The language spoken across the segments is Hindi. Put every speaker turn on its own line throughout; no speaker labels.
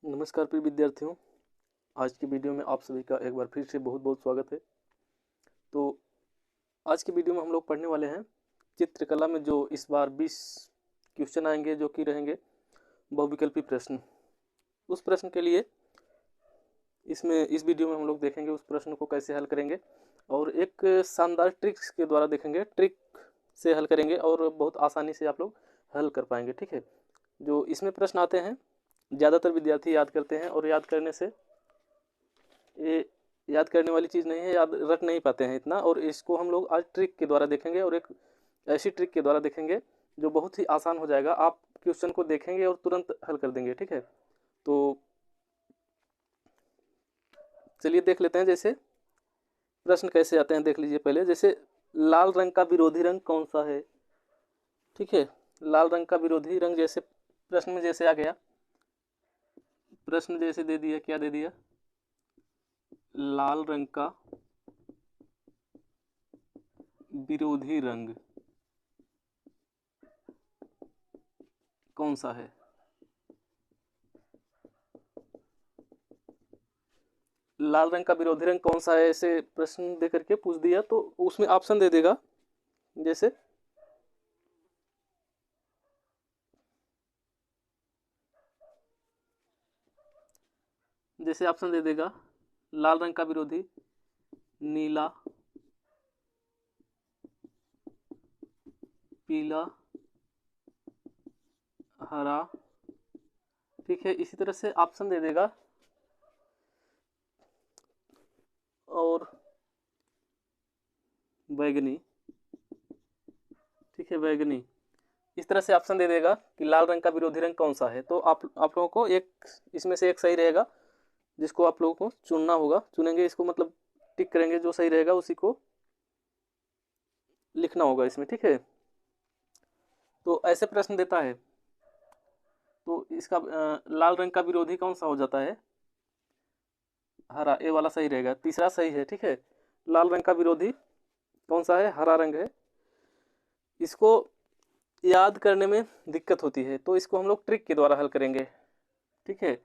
नमस्कार प्रिय विद्यार्थियों। आज की वीडियो में आप सभी का एक बार फिर से बहुत बहुत स्वागत है। तो आज की वीडियो में हम लोग पढ़ने वाले हैं चित्रकला में जो इस बार 20 क्वेश्चन आएंगे, जो कि रहेंगे बहुविकल्पी प्रश्न। उस प्रश्न के लिए इस वीडियो में हम लोग देखेंगे उस प्रश्न को कैसे हल करेंगे, और एक शानदार ट्रिक्स के द्वारा देखेंगे। ट्रिक से हल करेंगे और बहुत आसानी से आप लोग हल कर पाएंगे। ठीक है, जो इसमें प्रश्न आते हैं ज़्यादातर विद्यार्थी याद करते हैं, और याद करने से ये याद करने वाली चीज़ नहीं है, याद रख नहीं पाते हैं इतना। और इसको हम लोग आज ट्रिक के द्वारा देखेंगे, और एक ऐसी ट्रिक के द्वारा देखेंगे जो बहुत ही आसान हो जाएगा। आप क्वेश्चन को देखेंगे और तुरंत हल कर देंगे। ठीक है, तो चलिए देख लेते हैं जैसे प्रश्न कैसे आते हैं। देख लीजिए पहले, जैसे लाल रंग का विरोधी रंग कौन सा है। ठीक है, लाल रंग का विरोधी रंग जैसे प्रश्न में जैसे आ गया, प्रश्न जैसे दे दिया, क्या दे दिया, लाल रंग का विरोधी रंग कौन सा है। लाल रंग का विरोधी रंग कौन सा है, ऐसे प्रश्न दे करके पूछ दिया तो उसमें ऑप्शन दे देगा। जैसे ऑप्शन दे देगा, लाल रंग का विरोधी नीला, पीला, हरा। ठीक है, इसी तरह से ऑप्शन दे देगा, और बैगनी। ठीक है, बैगनी। इस तरह से ऑप्शन दे देगा कि लाल रंग का विरोधी रंग कौन सा है। तो आप लोगों को एक इसमें से एक सही रहेगा, जिसको आप लोगों को चुनना होगा। चुनेंगे इसको, मतलब टिक करेंगे, जो सही रहेगा उसी को लिखना होगा इसमें। ठीक है, तो ऐसे प्रश्न देता है तो इसका लाल रंग का विरोधी कौन सा हो जाता है, हरा। ए वाला सही रहेगा, तीसरा सही है। ठीक है, लाल रंग का विरोधी कौन सा है, हरा रंग है। इसको याद करने में दिक्कत होती है, तो इसको हम लोग ट्रिक के द्वारा हल करेंगे। ठीक है,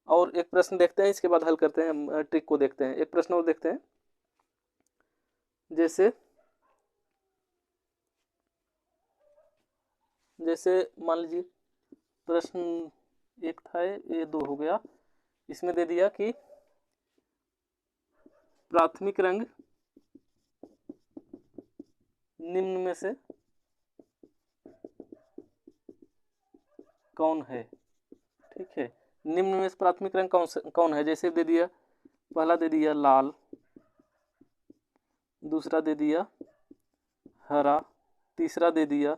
और एक प्रश्न देखते हैं, इसके बाद हल करते हैं, ट्रिक को देखते हैं। एक प्रश्न और देखते हैं, जैसे जैसे मान लीजिए प्रश्न एक था, ये दो हो गया। इसमें दे दिया कि प्राथमिक रंग निम्न में से कौन है। ठीक है, निम्न में से प्राथमिक रंग कौन है। जैसे दे दिया, पहला दे दिया लाल, दूसरा दे दिया हरा, तीसरा दे दिया,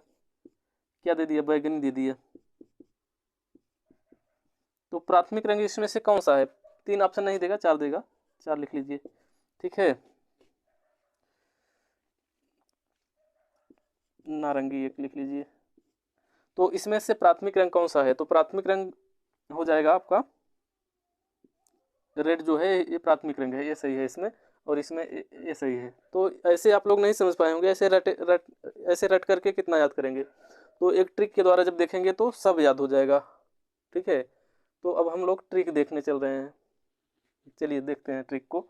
क्या दे दिया, बैगनी दे दिया। तो प्राथमिक रंग इसमें से कौन सा है। तीन ऑप्शन नहीं देगा, चार देगा, चार लिख लीजिए। ठीक है, नारंगी एक लिख लीजिए। तो इसमें से प्राथमिक रंग कौन सा है, तो प्राथमिक रंग हो जाएगा आपका रेड जो है, ये प्राथमिक रंग है, ये सही है इसमें, और इसमें ये सही है। तो ऐसे आप लोग नहीं समझ पाए होंगे, ऐसे रट करके कितना याद करेंगे। तो एक ट्रिक के द्वारा जब देखेंगे तो सब याद हो जाएगा। ठीक है, तो अब हम लोग ट्रिक देखने चल रहे हैं। चलिए देखते हैं ट्रिक को।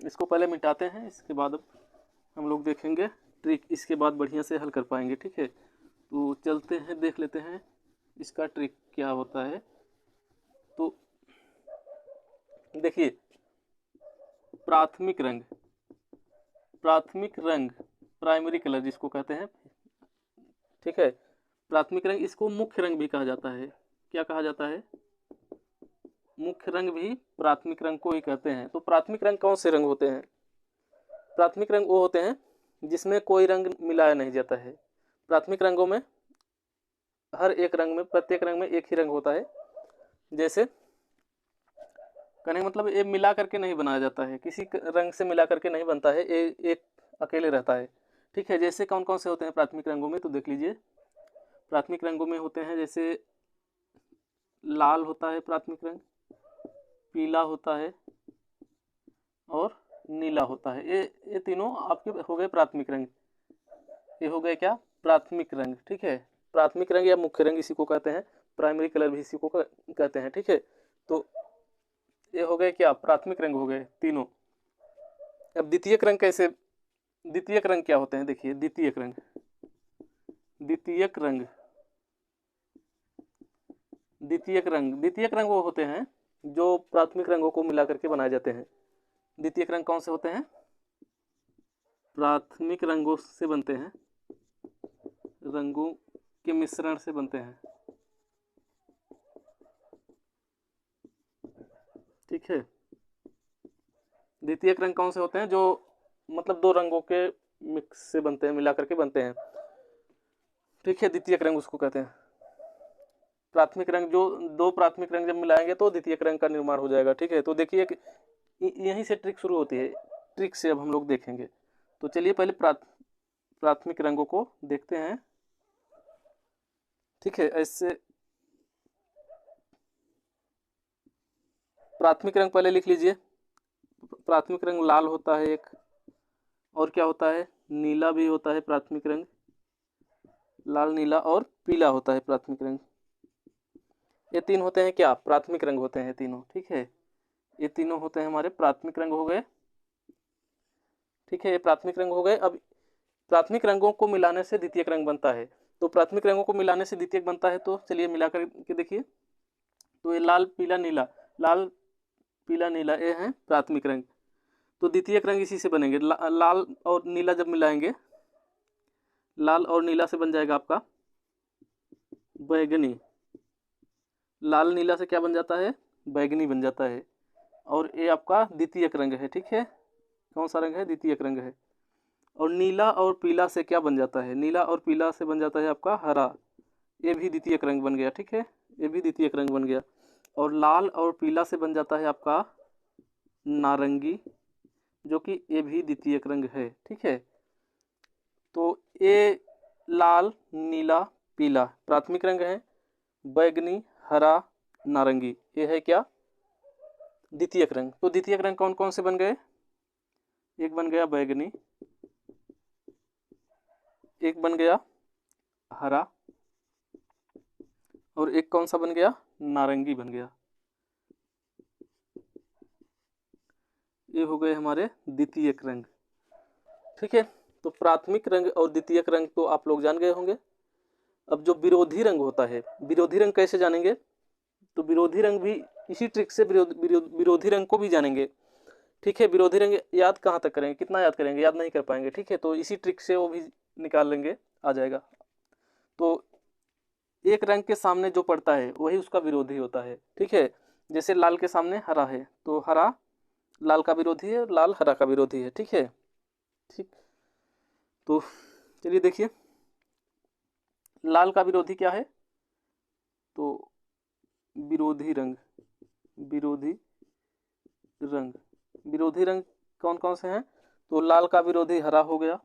इसको पहले मिटाते हैं, इसके बाद अब हम लोग देखेंगे ट्रिक, इसके बाद बढ़िया से हल कर पाएंगे। ठीक है, तो चलते हैं, देख लेते हैं इसका ट्रिक क्या होता है। तो देखिए, प्राथमिक रंग प्राइमरी कलर जिसको कहते हैं। ठीक है, प्राथमिक रंग, इसको मुख्य रंग भी कहा जाता है। क्या कहा जाता है, मुख्य रंग भी प्राथमिक रंग को ही कहते हैं। तो प्राथमिक रंग कौन से रंग होते हैं, प्राथमिक रंग वो होते हैं जिसमें कोई रंग मिलाया नहीं जाता है। प्राथमिक रंगों में हर एक रंग में, प्रत्येक रंग में एक ही रंग होता है। जैसे कहने मतलब ये मिला करके नहीं बनाया जाता है, किसी रंग से मिला करके नहीं बनता है, ये एक अकेले रहता है। ठीक है, जैसे कौन कौन से होते हैं प्राथमिक रंगों में, तो देख लीजिए। प्राथमिक रंगों में होते हैं, जैसे लाल होता है प्राथमिक रंग, पीला होता है, और नीला होता है। ये तीनों आपके हो गए प्राथमिक रंग। ये हो गए क्या, प्राथमिक रंग। ठीक है, प्राथमिक रंग या मुख्य रंग इसी को कहते हैं। प्राइमरी कलर भी इसी को कहते हैं। ठीक है, तो ये हो गए क्या, प्राथमिक रंग हो गए तीनों। अब द्वितीयक रंग कैसे, द्वितीयक रंग क्या होते हैं, देखिए द्वितीयक रंग, द्वितीयक रंग, द्वितीयक रंग वो होते हैं जो प्राथमिक रंगों को मिला करके बनाए जाते हैं। द्वितीयक रंग कौन से होते हैं, प्राथमिक रंगों से बनते हैं, रंगों के मिश्रण से बनते हैं। ठीक है, द्वितीयक रंग कौन से होते हैं, जो मतलब दो रंगों के मिक्स से बनते हैं, मिला करके बनते हैं। ठीक है, द्वितीयक रंग उसको कहते हैं। प्राथमिक रंग, जो दो प्राथमिक रंग जब मिलाएंगे तो द्वितीयक रंग का निर्माण हो जाएगा। ठीक है, तो देखिए यहीं से ट्रिक शुरू होती है, ट्रिक से अब हम लोग देखेंगे। तो चलिए पहले प्राथमिक रंगों को देखते हैं। ठीक है, ऐसे प्राथमिक रंग पहले लिख लीजिए। प्राथमिक रंग लाल होता है एक, और क्या होता है, नीला भी होता है प्राथमिक रंग, लाल, नीला और पीला होता है प्राथमिक रंग। ये तीन होते हैं क्या, प्राथमिक रंग होते हैं तीनों। ठीक है, ये तीनों होते हैं हमारे प्राथमिक रंग हो गए। ठीक है, ये प्राथमिक रंग हो गए। अब प्राथमिक रंगों को मिलाने से द्वितीयक रंग बनता है। तो प्राथमिक रंगों को मिलाने से द्वितीयक बनता है, तो चलिए मिलाकर के देखिए। तो ये लाल, पीला, नीला, लाल, पीला, नीला, ये हैं प्राथमिक रंग। तो द्वितीयक रंग इसी से बनेंगे। लाल और नीला जब मिलाएंगे, लाल और नीला से बन जाएगा आपका बैगनी। लाल नीला से क्या बन जाता है, बैगनी बन जाता है। और ये आपका द्वितीयक रंग है। ठीक है, कौन सा रंग है, द्वितीयक रंग है। और नीला और पीला से क्या बन जाता है, नीला और पीला से बन जाता है आपका हरा, ये भी द्वितीयक रंग बन गया। ठीक है, ये भी द्वितीयक रंग बन गया। और लाल और पीला से बन जाता है आपका नारंगी, जो कि ये भी द्वितीयक रंग है। ठीक है, तो ये लाल, नीला, पीला प्राथमिक रंग है, बैगनी, हरा, नारंगी ये है क्या, द्वितीयक रंग। तो द्वितीयक रंग कौन कौन से बन गए, एक बन गया बैगनी, एक बन गया हरा, और एक कौन सा बन गया, नारंगी बन गया। ये हो गए हमारे द्वितीयक रंग। ठीक है, तो प्राथमिक रंग और द्वितीयक रंग तो आप लोग जान गए होंगे। अब जो विरोधी रंग होता है, विरोधी रंग कैसे जानेंगे, तो विरोधी रंग भी इसी ट्रिक से विरोधी रंग को भी जानेंगे। ठीक है, विरोधी रंग याद कहाँ तक करेंगे, कितना याद करेंगे, याद नहीं कर पाएंगे। ठीक है, तो इसी ट्रिक से वो भी निकाल लेंगे, आ जाएगा। तो एक रंग के सामने जो पड़ता है वही उसका विरोधी होता है। ठीक है, जैसे लाल के सामने हरा है, तो हरा लाल का विरोधी है, लाल हरा का विरोधी है। ठीक है, ठीक, तो चलिए देखिए लाल का विरोधी क्या है, तो विरोधी रंग, विरोधी रंग, विरोधी रंग कौन कौन से हैं, तो लाल का विरोधी हरा हो गया,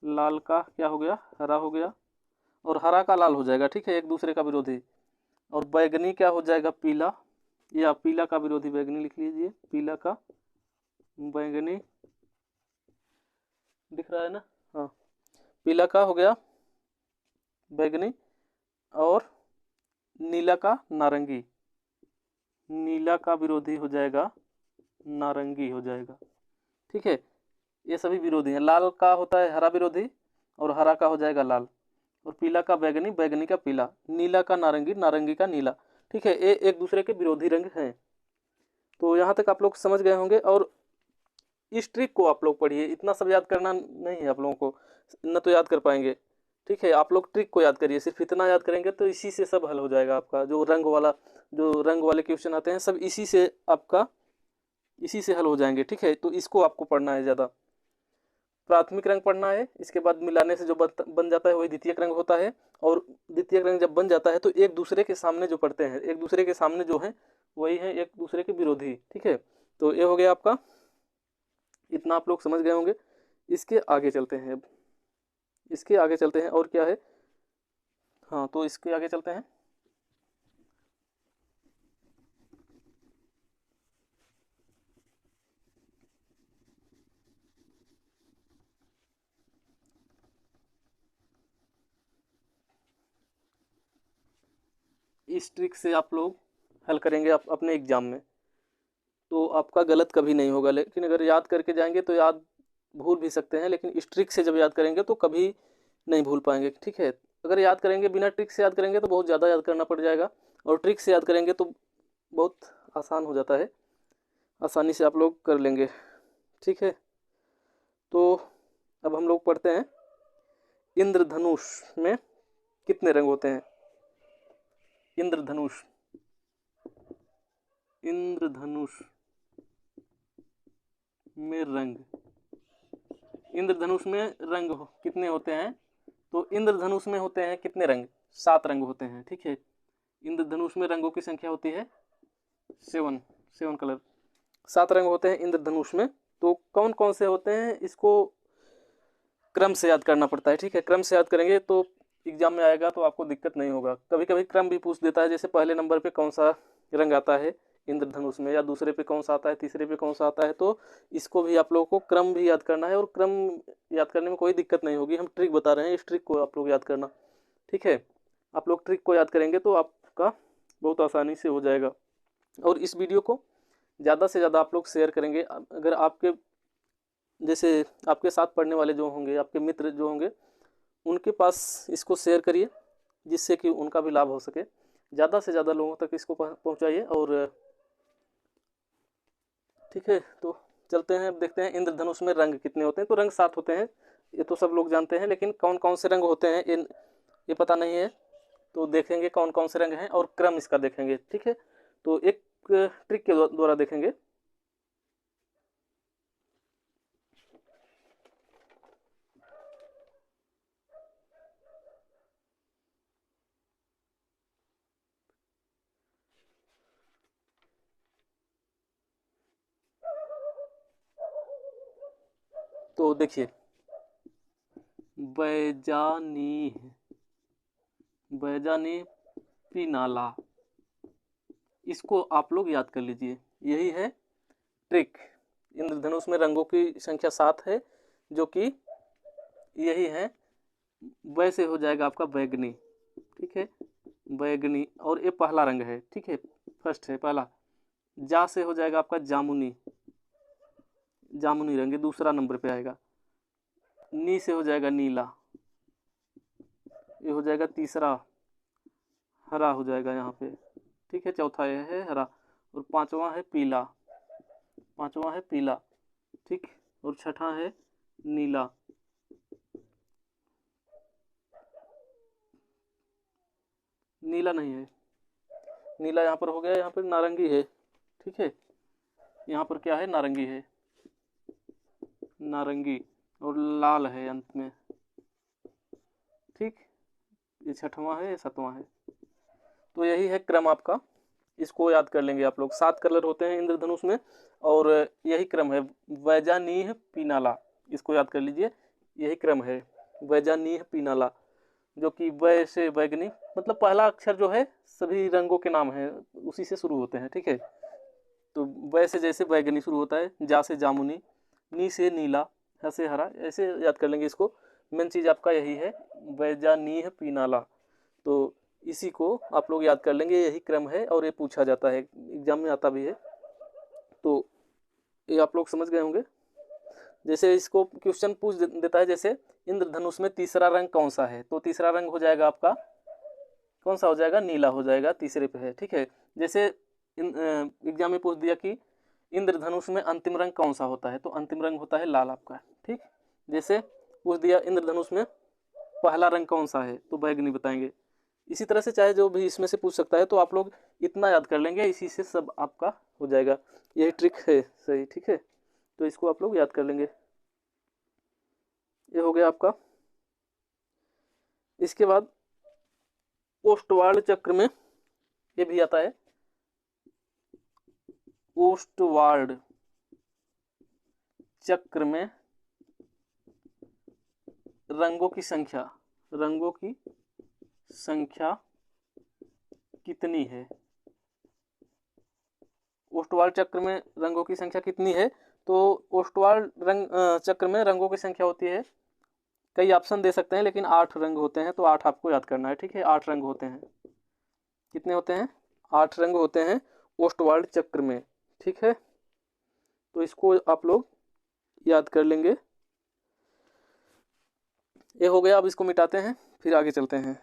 लाल का क्या हो गया, हरा हो गया, और हरा का लाल हो जाएगा। ठीक है, एक दूसरे का विरोधी। और बैगनी क्या हो जाएगा, पीला, या पीला का विरोधी बैगनी लिख लीजिए, पीला का बैगनी, दिख रहा है ना, हाँ, पीला का हो गया बैगनी, और नीला का नारंगी, नीला का विरोधी हो जाएगा नारंगी हो जाएगा। ठीक है, ये सभी विरोधी हैं। लाल का होता है हरा विरोधी, और हरा का हो जाएगा लाल, और पीला का बैगनी, बैगनी का पीला, नीला का नारंगी, नारंगी का नीला। ठीक है, ये एक दूसरे के विरोधी रंग हैं। तो यहाँ तक आप लोग समझ गए होंगे। और इस ट्रिक को आप लोग पढ़िए, इतना सब याद करना नहीं है आप लोगों को, न तो याद कर पाएंगे। ठीक है, आप लोग ट्रिक को याद करिए, सिर्फ इतना याद करेंगे तो इसी से सब हल हो जाएगा आपका। जो रंग वाले क्वेश्चन आते हैं सब इसी से आपका, इसी से हल हो जाएंगे। ठीक है, तो इसको आपको पढ़ना है ज़्यादा। प्राथमिक रंग पढ़ना है, इसके बाद मिलाने से जो बन जाता है वही द्वितीयक रंग होता है। और द्वितीयक रंग जब बन जाता है तो एक दूसरे के सामने जो पड़ते हैं, एक दूसरे के सामने जो है वही है एक दूसरे के विरोधी। ठीक है, तो ये हो गया आपका, इतना आप लोग समझ गए होंगे। इसके आगे चलते हैं अब, इसके आगे चलते हैं, और क्या है, हाँ तो इसके आगे चलते हैं। इस ट्रिक से आप लोग हल करेंगे अपने एग्ज़ाम में, तो आपका गलत कभी नहीं होगा। लेकिन अगर याद करके जाएंगे तो याद भूल भी सकते हैं, लेकिन इस ट्रिक से जब याद करेंगे तो कभी नहीं भूल पाएंगे, ठीक है। अगर याद करेंगे बिना ट्रिक से याद करेंगे तो बहुत ज़्यादा याद करना पड़ जाएगा, और ट्रिक से याद करेंगे तो बहुत आसान हो जाता है, आसानी से आप लोग कर लेंगे, ठीक है। तो अब हम लोग पढ़ते हैं इंद्रधनुष में कितने रंग होते हैं। इंद्रधनुष, इंद्रधनुष में रंग, इंद्रधनुष में रंग कितने होते हैं, तो इंद्रधनुष में होते हैं कितने रंग, 7 रंग होते हैं, ठीक है। इंद्रधनुष में रंगों की संख्या होती है 7 कलर, 7 रंग होते हैं इंद्रधनुष में। तो कौन कौन से होते हैं इसको क्रम से याद करना पड़ता है, ठीक है। क्रम से याद करेंगे तो एग्जाम में आएगा तो आपको दिक्कत नहीं होगा। कभी कभी क्रम भी पूछ देता है, जैसे पहले नंबर पे कौन सा रंग आता है इंद्रधनुष में, या दूसरे पे कौन सा आता है, तीसरे पे कौन सा आता है। तो इसको भी आप लोगों को क्रम भी याद करना है, और क्रम याद करने में कोई दिक्कत नहीं होगी। हम ट्रिक बता रहे हैं, इस ट्रिक को आप लोग याद करना, ठीक है। आप लोग ट्रिक को याद करेंगे तो आपका बहुत आसानी से हो जाएगा। और इस वीडियो को ज़्यादा से ज़्यादा आप लोग शेयर करेंगे। अगर आपके जैसे आपके साथ पढ़ने वाले जो होंगे, आपके मित्र जो होंगे, उनके पास इसको शेयर करिए, जिससे कि उनका भी लाभ हो सके। ज़्यादा से ज़्यादा लोगों तक इसको पहुंचाइए। और ठीक है, तो चलते हैं, अब देखते हैं इंद्रधनुष में रंग कितने होते हैं। तो रंग 7 होते हैं, ये तो सब लोग जानते हैं, लेकिन कौन कौन से रंग होते हैं ये पता नहीं है। तो देखेंगे कौन कौन से रंग हैं और क्रम इसका देखेंगे, ठीक है। तो एक ट्रिक के द्वारा देखेंगे। तो देखिए, बैजानी, बैजानी पिनाला, इसको आप लोग याद कर लीजिए, यही है ट्रिक। इंद्रधनुष में रंगों की संख्या 7 है, जो कि यही है। वैसे हो जाएगा आपका बैगनी, ठीक है, बैगनी। और ये पहला रंग है, ठीक है, फर्स्ट है पहला। जा से हो जाएगा आपका जामुनी, जामुनी रंग, ये दूसरा नंबर पे आएगा। नी से हो जाएगा नीला, ये हो जाएगा तीसरा। हरा हो जाएगा यहाँ पे, ठीक है, चौथा ये है हरा। और पांचवा है पीला, पांचवा है पीला, ठीक। और छठा है नीला। नीला नहीं है, नीला यहाँ पर हो गया, यहाँ पर नारंगी है, ठीक है। यहाँ पर क्या है, नारंगी है, नारंगी। और लाल है अंत में, ठीक। ये छठवां है, ये सातवां है। तो यही है क्रम आपका, इसको याद कर लेंगे आप लोग। 7 कलर होते हैं इंद्रधनुष में, और यही क्रम है, वैजानीह पिनाला, इसको याद कर लीजिए, यही क्रम है, वैजानीह पिनाला। जो कि वै से बैगनी, मतलब पहला अक्षर जो है सभी रंगों के नाम है उसी से शुरू होते हैं, ठीक है। तो वै से जैसे बैगनी शुरू होता है, जा से जामुनी, नी से नीला, ह से हरा, ऐसे याद कर लेंगे इसको। मेन चीज़ आपका यही है, वैजानीह पिनाला। तो इसी को आप लोग याद कर लेंगे, यही क्रम है, और ये पूछा जाता है, एग्जाम में आता भी है। तो ये आप लोग समझ गए होंगे। जैसे इसको क्वेश्चन पूछ देता है, जैसे इंद्रधनुष में तीसरा रंग कौन सा है, तो तीसरा रंग हो जाएगा आपका, कौन सा हो जाएगा, नीला हो जाएगा, तीसरे पे है, ठीक है। जैसे एग्जाम में पूछ दिया कि इंद्रधनुष में अंतिम रंग कौन सा होता है, तो अंतिम रंग होता है लाल आपका, ठीक। जैसे पूछ दिया इंद्रधनुष में पहला रंग कौन सा है, तो बैगनी बताएंगे। इसी तरह से चाहे जो भी इसमें से पूछ सकता है, तो आप लोग इतना याद कर लेंगे, इसी से सब आपका हो जाएगा। यही ट्रिक है, सही, ठीक है। तो इसको आप लोग याद कर लेंगे, ये हो गया आपका। इसके बाद ओष्टवार्ड चक्र में ये भी आता है, ओष्टवार्ड चक्र में रंगों की संख्या, रंगों की संख्या कितनी है। ओष्टवार्ड चक्र में रंगों की संख्या कितनी है, तो ओष्टवार्ड चक्र में रंगों की संख्या होती है, कई ऑप्शन दे सकते हैं, लेकिन 8 रंग होते हैं, तो 8 आपको याद करना है, ठीक है। 8 रंग होते हैं, कितने होते हैं? 8 रंग होते हैं ओस्टवाल्ड चक्र में। ठीक है, तो इसको आप लोग याद कर लेंगे। ये हो गया, अब इसको मिटाते हैं, फिर आगे चलते हैं।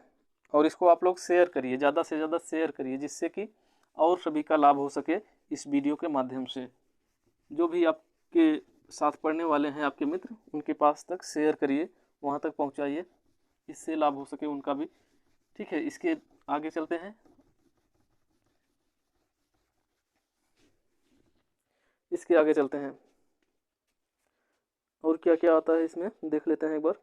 और इसको आप लोग शेयर करिए, ज़्यादा से ज़्यादा शेयर करिए, जिससे कि और सभी का लाभ हो सके इस वीडियो के माध्यम से। जो भी आपके साथ पढ़ने वाले हैं, आपके मित्र, उनके पास तक शेयर करिए, वहाँ तक पहुँचाइए, इससे लाभ हो सके उनका भी। ठीक है, इसके आगे चलते हैं। इसके आगे चलते हैं और क्या क्या आता है इसमें देख लेते हैं एक बार।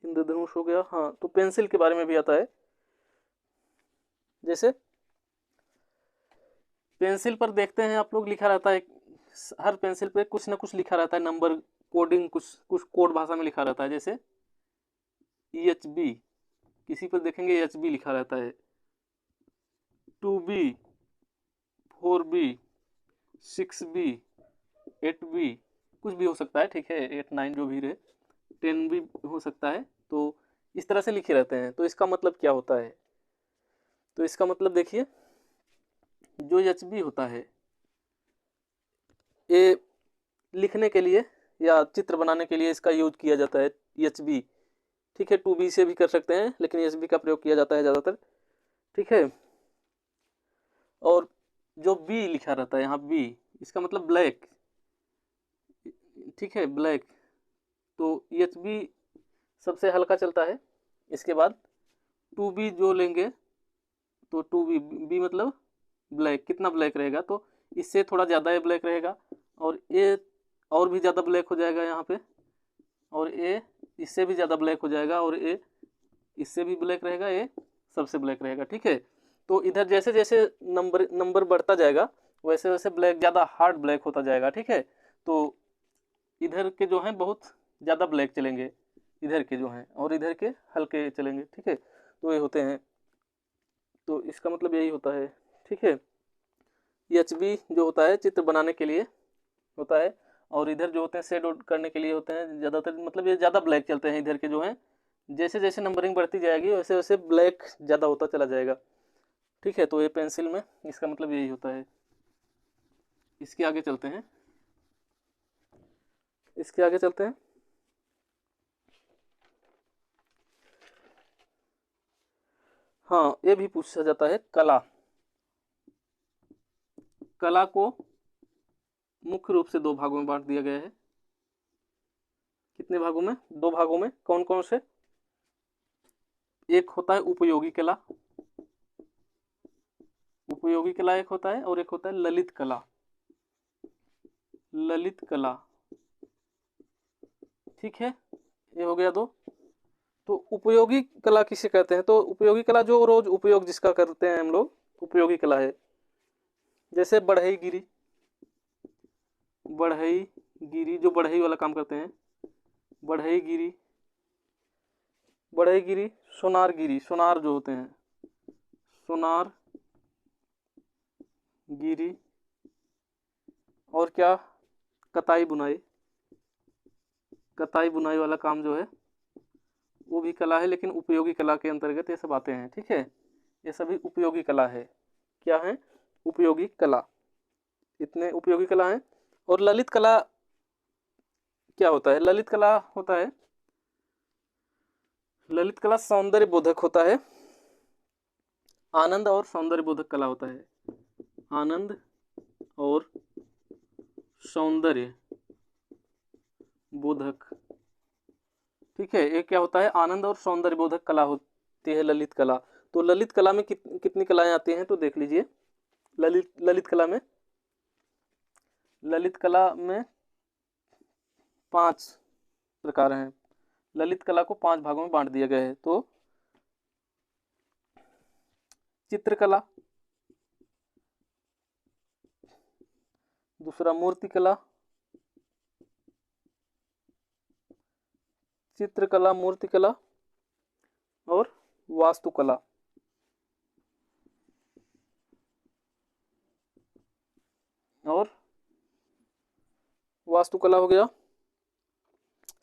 इंद्रधनुष हो गया। हाँ, तो पेंसिल के बारे में भी आता है। जैसे पेंसिल पर देखते हैं आप लोग, लिखा रहता है, हर पेंसिल पे कुछ ना कुछ लिखा रहता है, नंबर कोडिंग, कुछ कुछ कोड भाषा में लिखा रहता है। जैसे EHB, किसी पर देखेंगे EHB लिखा रहता है, 2B, 4B, 6B, 8B, कुछ भी हो सकता है। ठीक है, 8 9 जो भी रहे, 10 भी हो सकता है। तो इस तरह से लिखे रहते हैं। तो इसका मतलब क्या होता है? तो इसका मतलब देखिए, जो EHB होता है, ये लिखने के लिए या चित्र बनाने के लिए इसका यूज किया जाता है, EHB। ठीक है, 2B से भी कर सकते हैं, लेकिन EHB का प्रयोग किया जाता है ज़्यादातर। ठीक है, और जो B लिखा रहता है यहाँ, B, इसका मतलब ब्लैक। ठीक है, ब्लैक। तो EHB सबसे हल्का चलता है। इसके बाद 2B जो लेंगे, तो 2B, B मतलब ब्लैक, कितना ब्लैक रहेगा, तो इससे थोड़ा ज़्यादा ये ब्लैक रहेगा, और ये और भी ज़्यादा ब्लैक हो जाएगा यहाँ पे, और ये इससे भी ज़्यादा ब्लैक हो जाएगा, और ये इससे भी ब्लैक रहेगा, ये सबसे ब्लैक रहेगा। ठीक है, तो इधर जैसे जैसे नंबर नंबर बढ़ता जाएगा, वैसे वैसे ब्लैक ज़्यादा हार्ड ब्लैक होता जाएगा। ठीक है, तो इधर के जो हैं बहुत ज़्यादा ब्लैक चलेंगे, इधर के जो हैं, और इधर के हल्के चलेंगे। ठीक है, तो ये होते हैं। तो इसका मतलब यही होता है। ठीक है, EHB जो होता है चित्र बनाने के लिए होता है, और इधर जो होते हैं शेड आउट करने के लिए होते हैं ज़्यादातर। मतलब ये ज़्यादा ब्लैक चलते हैं इधर के जो हैं। जैसे जैसे नंबरिंग बढ़ती जाएगी, वैसे वैसे ब्लैक ज़्यादा होता चला जाएगा। ठीक है, तो ये पेंसिल में इसका मतलब यही होता है। इसके आगे चलते हैं। इसके आगे चलते हैं। हाँ, ये भी पूछा जाता है, कला। कला को मुख्य रूप से 2 भागों में बांट दिया गया है। कितने भागों में? 2 भागों में। कौन कौन से? एक होता है उपयोगी कला, उपयोगी कला एक होता है, और एक होता है ललित कला। ललित कला, ठीक है, ये हो गया 2। तो उपयोगी कला किसे कहते हैं? तो उपयोगी कला जो रोज उपयोग जिसका करते हैं हम लोग, उपयोगी कला है। जैसे बढ़ई गिरी, बढ़ई गिरी, जो बढ़ई वाला काम करते हैं, बढ़ई गिरी, बढ़ई गिरी, सोनार गिरी, सोनार जो होते हैं, सोनार गिरी, और क्या, कताई बुनाई, कताई बुनाई वाला काम जो है वो भी कला है, लेकिन उपयोगी कला के अंतर्गत ये सब आते हैं। ठीक है, ये सभी उपयोगी कला है। क्या है? उपयोगी कला। इतने उपयोगी कला हैं। और ललित कला क्या होता है? ललित कला होता है, ललित कला सौंदर्य बोधक होता है, आनंद और सौंदर्य बोधक कला होता है, आनंद और सौंदर्य बोधक। ठीक है, ये क्या होता है? आनंद और सौंदर्य बोधक कला होती है ललित कला। तो ललित कला में कितनी कलाएं आती हैं, तो देख लीजिए। ललित कला में, ललित कला में 5 प्रकार हैं। ललित कला को 5 भागों में बांट दिया गया है। तो चित्रकला, दूसरा मूर्तिकला, चित्रकला, मूर्तिकला और वास्तुकला। और वास्तुकला हो गया,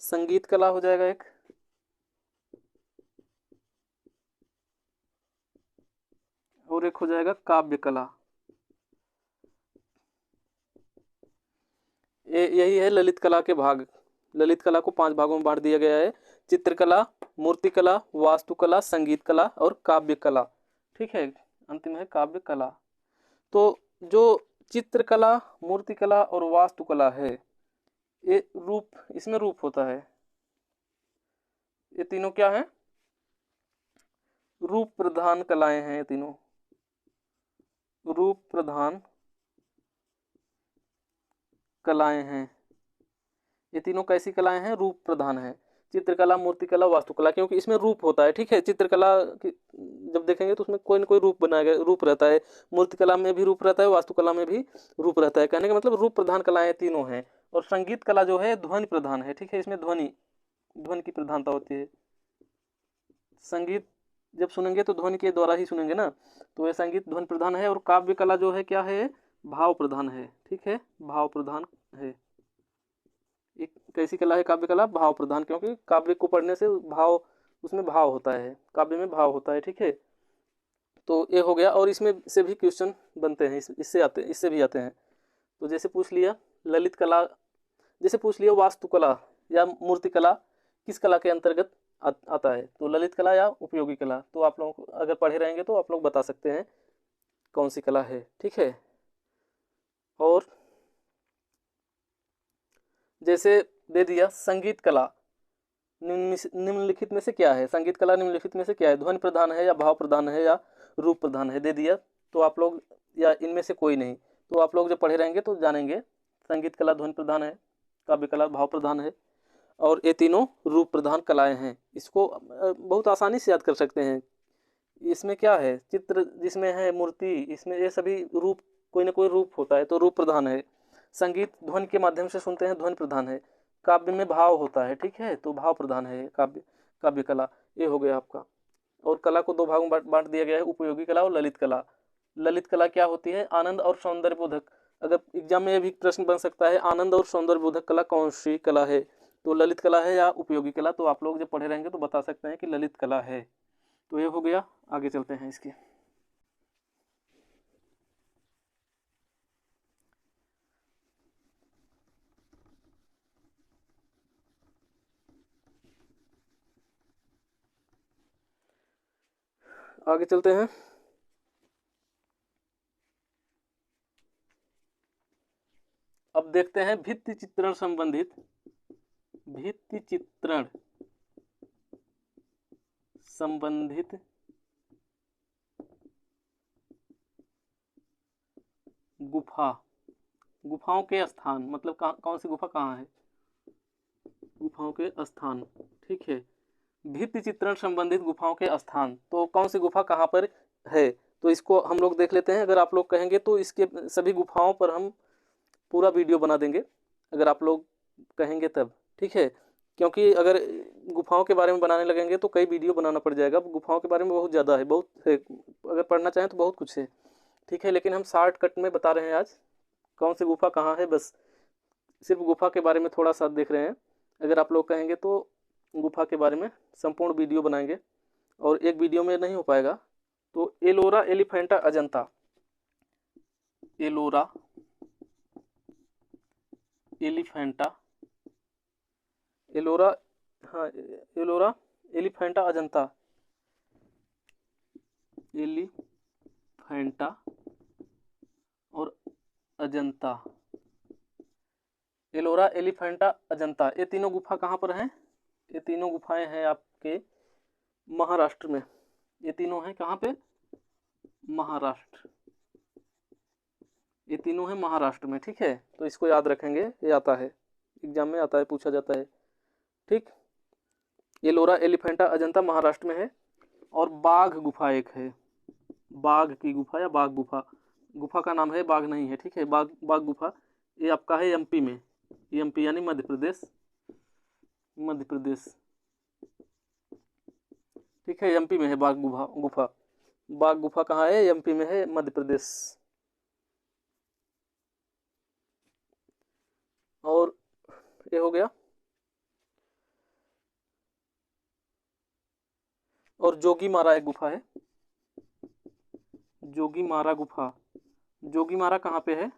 संगीत कला हो जाएगा एक, हो जाएगा काव्य कला। यही है ललित कला के भाग। ललित कला को 5 भागों में बांट दिया गया है। चित्रकला, मूर्तिकला, वास्तुकला, संगीत कला और काव्य कला। ठीक है, अंतिम है काव्य कला। तो जो चित्रकला, मूर्तिकला और वास्तुकला है, ये रूप, इसमें रूप होता है। ये तीनों क्या है? रूप प्रधान कलाएं हैं। ये तीनों रूप प्रधान कलाएं हैं। ये तीनों कैसी कलाएं हैं? रूप प्रधान है। चित्रकला, मूर्तिकला, वास्तुकला, क्योंकि इसमें रूप होता है। ठीक है, चित्रकला जब देखेंगे तो उसमें कोई ना कोई रूप बनाया गया, रूप रहता है। मूर्तिकला में भी रूप रहता है, वास्तुकला में भी रूप रहता है। कहने का मतलब रूप प्रधान कलाएं तीनों हैं। और संगीत कला जो है ध्वनि प्रधान है। ठीक है, इसमें ध्वनि की प्रधानता होती है। संगीत जब सुनेंगे तो ध्वनि के द्वारा ही सुनेंगे ना, तो ये संगीत ध्वनि प्रधान है। और काव्य कला जो है क्या है? भाव प्रधान है। ठीक है, भाव प्रधान है। एक कैसी कला है काव्य कला? भाव प्रधान, क्योंकि काव्य को पढ़ने से भाव, उसमें भाव होता है, काव्य में भाव होता है। ठीक है, तो ये हो गया। और इसमें से भी क्वेश्चन बनते हैं, इससे भी आते हैं। तो जैसे पूछ लिया ललित कला, जैसे पूछ लिया वास्तुकला या मूर्तिकला किस कला के अंतर्गत आता है, तो ललित कला या उपयोगी कला। तो आप लोग अगर पढ़े रहेंगे तो आप लोग बता सकते हैं कौन सी कला है। ठीक है, और जैसे दे दिया संगीत कला निम्नलिखित में से क्या है? संगीत कला निम्नलिखित में से क्या है? ध्वनि प्रधान है या भाव प्रधान है या रूप प्रधान है? दे दिया। तो आप लोग, या इनमें से कोई नहीं, तो आप लोग जब पढ़े रहेंगे तो जानेंगे संगीत कला ध्वनि प्रधान है, काव्य कला भाव प्रधान है, और ये तीनों रूप प्रधान कलाएं हैं। इसको बहुत आसानी से याद कर सकते हैं। इसमें क्या है? चित्र जिसमें है, मूर्ति, इसमें ये सभी रूप, कोई ना कोई रूप होता है, तो रूप प्रधान है। संगीत ध्वनि के माध्यम से सुनते हैं, ध्वनि प्रधान है। काव्य में भाव होता है। ठीक है, तो भाव प्रधान है काव्य कला। ये हो गया आपका। और कला को 2 भागों में बांट दिया गया है, उपयोगी कला और ललित कला। ललित कला क्या होती है? आनंद और सौंदर्य बोधक। अगर एग्जाम में भी प्रश्न बन सकता है, आनंद और सौंदर्य बोधक कला कौन सी कला है? तो ललित कला है या उपयोगी कला? तो आप लोग जब पढ़े रहेंगे तो बता सकते हैं कि ललित कला है। तो ये हो गया। आगे चलते हैं इसके। आगे चलते हैं। अब देखते हैं भित्ति चित्रण संबंधित, भित्ति चित्रण संबंधित गुफा, गुफाओं के स्थान, मतलब कौन सी गुफा कहाँ है? गुफाओं के स्थान। ठीक है, भित्ति चित्रण संबंधित गुफाओं के स्थान, तो कौन सी गुफा कहाँ पर है? तो इसको हम लोग देख लेते हैं। अगर आप लोग कहेंगे तो इसके सभी गुफाओं पर हम पूरा वीडियो बना देंगे, अगर आप लोग कहेंगे तब। ठीक है, क्योंकि अगर गुफाओं के बारे में बनाने लगेंगे तो कई वीडियो बनाना पड़ जाएगा। गुफाओं के बारे में बहुत ज़्यादा है, बहुत है, अगर पढ़ना चाहें तो बहुत कुछ है। ठीक है, लेकिन हम शॉर्टकट में बता रहे हैं आज कौन सी गुफा कहाँ है, बस सिर्फ गुफा के बारे में थोड़ा सा देख रहे हैं। अगर आप लोग कहेंगे तो गुफा के बारे में संपूर्ण वीडियो बनाएंगे, और एक वीडियो में नहीं हो पाएगा। तो एलोरा एलिफेंटा अजंता, एलोरा एलिफेंटा, एलोरा, हाँ, एलोरा एलिफेंटा अजंता, एलिफेंटा और अजंता, एलोरा एलिफेंटा अजंता, ये तीनों गुफा कहाँ पर हैं? ये तीनों गुफाएं हैं आपके महाराष्ट्र में। ये तीनों हैं कहाँ पे? महाराष्ट्र। ये तीनों हैं महाराष्ट्र में। ठीक है, तो इसको याद रखेंगे, ये आता है एग्जाम में, आता है, पूछा जाता है। ठीक, एलोरा एलिफेंटा अजंता महाराष्ट्र में है। और बाघ गुफा एक है, बाघ की गुफा या बाघ गुफा, गुफा का नाम है, बाघ नहीं है। ठीक है, बाघ गुफा, ये आपका है एमपी में, एमपी यानी मध्य प्रदेश, मध्य प्रदेश। ठीक है, एमपी में है बाघ गुफा। बाघ गुफा कहाँ है? एमपी में है, मध्य प्रदेश। और ये हो गया। और जोगी मारा एक गुफा है, जोगीमारा गुफा, जोगीमारा कहाँ पे है?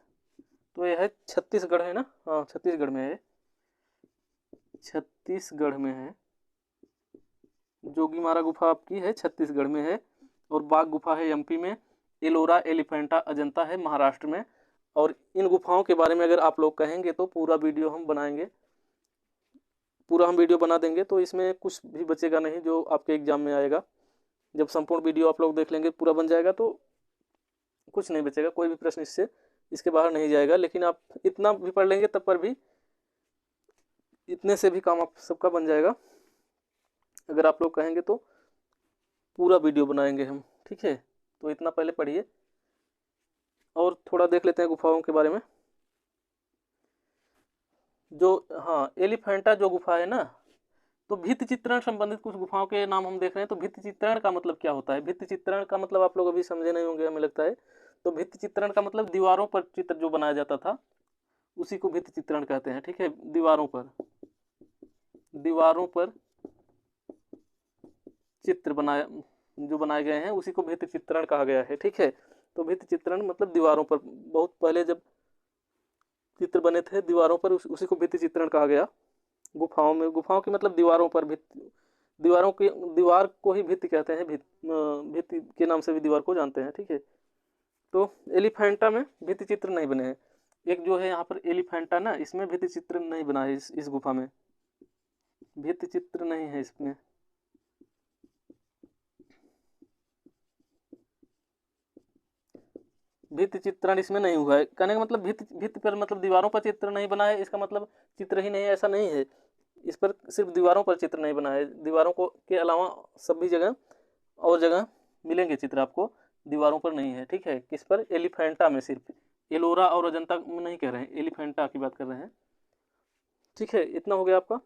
तो यह है छत्तीसगढ़ है ना, हाँ छत्तीसगढ़ में है, छत्तीसगढ़ में है। जोगीमारा गुफा आपकी है छत्तीसगढ़ में है, और बाघ गुफा है एमपी में, एलोरा एलिफेंटा अजंता है महाराष्ट्र में। और इन गुफाओं के बारे में अगर आप लोग कहेंगे तो पूरा वीडियो हम बनाएंगे, पूरा हम वीडियो बना देंगे, तो इसमें कुछ भी बचेगा नहीं जो आपके एग्जाम में आएगा। जब संपूर्ण वीडियो आप लोग देख लेंगे, पूरा बन जाएगा, तो कुछ नहीं बचेगा, कोई भी प्रश्न इसके बाहर नहीं जाएगा। लेकिन आप इतना भी पढ़ लेंगे तब पर भी इतने से भी काम आप सबका बन जाएगा। अगर आप लोग कहेंगे तो पूरा वीडियो बनाएंगे हम, ठीक है। तो इतना पहले पढ़िए और थोड़ा देख लेते हैं गुफाओं के बारे में। जो हाँ एलिफेंटा जो गुफा है ना, तो भित्ति चित्रण संबंधित कुछ गुफाओं के नाम हम देख रहे हैं। तो भित्ति चित्रण का मतलब क्या होता है? भित्ति चित्रण का मतलब आप लोग अभी समझे नहीं होंगे हमें लगता है। तो भित्ति चित्रण का मतलब दीवारों पर चित्र जो बनाया जाता था उसी को भित्ति चित्रण कहते हैं, ठीक है। दीवारों पर चित्र जो बनाए गए हैं उसी को भित्ति चित्रण कहा गया है, ठीक है। तो भित्ति चित्रण मतलब दीवारों पर, बहुत पहले जब चित्र बने थे दीवारों पर, उसी को भित्ति चित्रण कहा गया। गुफाओं में, गुफाओं की मतलब दीवारों पर, दीवार को ही भित्ति कहते हैं, भित्ति के नाम से भी दीवार को जानते हैं, ठीक है। तो एलिफेंटा में भित्ति चित्र नहीं बने हैं। एक जो है यहाँ पर एलिफेंटा ना, इसमें भित्ति चित्र नहीं बना है, इस गुफा में भित्ति चित्र नहीं है इसमें। भित्ति चित्रण इसमें नहीं हुआ है, कहने का मतलब भित्ति पर मतलब दीवारों पर चित्र नहीं बना है, इसका मतलब चित्र ही नहीं है ऐसा नहीं है। इस पर सिर्फ दीवारों पर चित्र नहीं बना है, दीवारों को के अलावा सभी जगह और जगह मिलेंगे चित्र आपको, दीवारों पर नहीं है, ठीक है। किस पर? एलिफेंटा में, सिर्फ एलोरा और अजंता में नहीं कह रहे हैं, एलिफेंटा की बात कर रहे हैं, ठीक है। इतना हो गया आपका।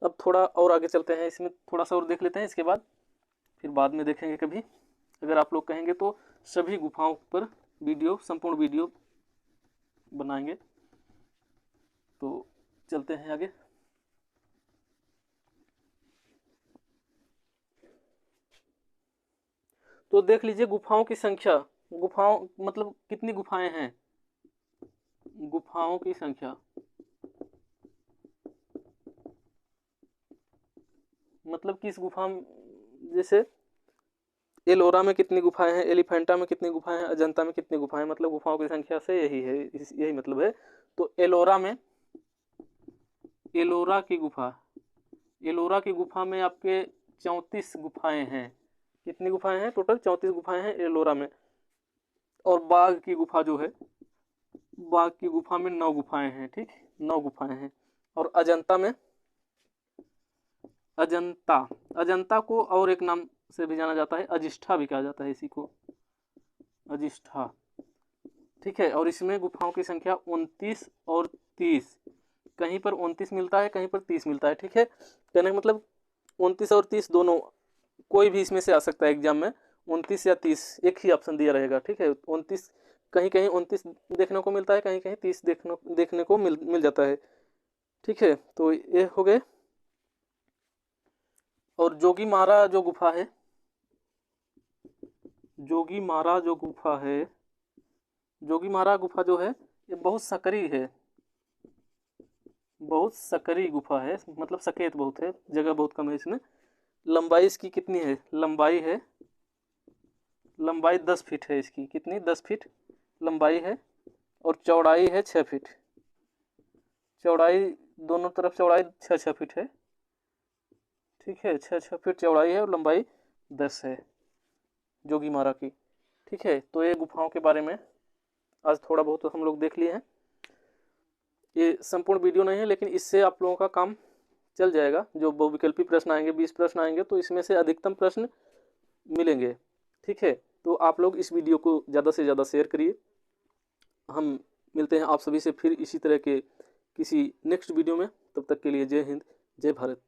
अब थोड़ा और आगे चलते हैं, इसमें थोड़ा सा और देख लेते हैं, इसके बाद फिर बाद में देखेंगे कभी। अगर आप लोग कहेंगे तो सभी गुफाओं पर वीडियो, संपूर्ण वीडियो बनाएंगे। तो चलते हैं आगे। तो देख लीजिए गुफाओं की संख्या, गुफाओं मतलब कितनी गुफाएं हैं, गुफाओं की संख्या मतलब किस गुफा में, जैसे एलोरा में कितनी गुफाएं हैं, एलिफेंटा में कितनी गुफाएं हैं, अजंता में कितनी गुफाएं, मतलब गुफाओं की संख्या से यही है, यही मतलब है। तो एलोरा की गुफा में आपके 34 गुफाएं हैं। कितनी गुफाएं हैं? टोटल 34 गुफाएं हैं एलोरा में। और बाघ की गुफा जो है, बाघ की गुफा में 9 गुफाएं हैं, ठीक, 9 गुफाएं हैं। और अजंता को और एक नाम से भी जाना जाता है, अजिष्ठा भी कहा जाता है इसी को, अजिष्ठा, ठीक है। और इसमें गुफाओं की संख्या 29 और 30, कहीं पर 29 मिलता है, कहीं पर 30 मिलता है, ठीक है। कहने का मतलब 29 और 30 दोनों, कोई भी इसमें से आ सकता है एग्जाम में, 29 या 30 एक ही ऑप्शन दिया रहेगा, ठीक है। 29 कहीं कहीं 29 देखने को मिलता है, कहीं कहीं 30 देखने को मिल जाता है, ठीक है। तो ये हो गए। और जोगीमारा जो गुफा है, जोगीमारा गुफा जो है ये बहुत सकरी है, बहुत सकरी गुफा है, मतलब सकेत बहुत है, जगह बहुत कम है इसमें। लंबाई इसकी कितनी है? लंबाई 10 फीट है इसकी, कितनी? 10 फीट लंबाई है। और चौड़ाई है 6 फीट, चौड़ाई दोनों तरफ चौड़ाई 6 फीट है, ठीक है। 6 फीट चौड़ाई है और लंबाई 10 है जोगीमारा की, ठीक है। तो ये गुफाओं के बारे में आज थोड़ा बहुत हम लोग देख लिए हैं। ये संपूर्ण वीडियो नहीं है, लेकिन इससे आप लोगों का काम चल जाएगा। जो बहुविकल्पी प्रश्न आएंगे, 20 प्रश्न आएंगे, तो इसमें से अधिकतम प्रश्न मिलेंगे, ठीक है। तो आप लोग इस वीडियो को ज़्यादा से ज़्यादा शेयर करिए। हम मिलते हैं आप सभी से फिर इसी तरह के किसी नेक्स्ट वीडियो में। तब तक के लिए जय हिंद, जय भारत।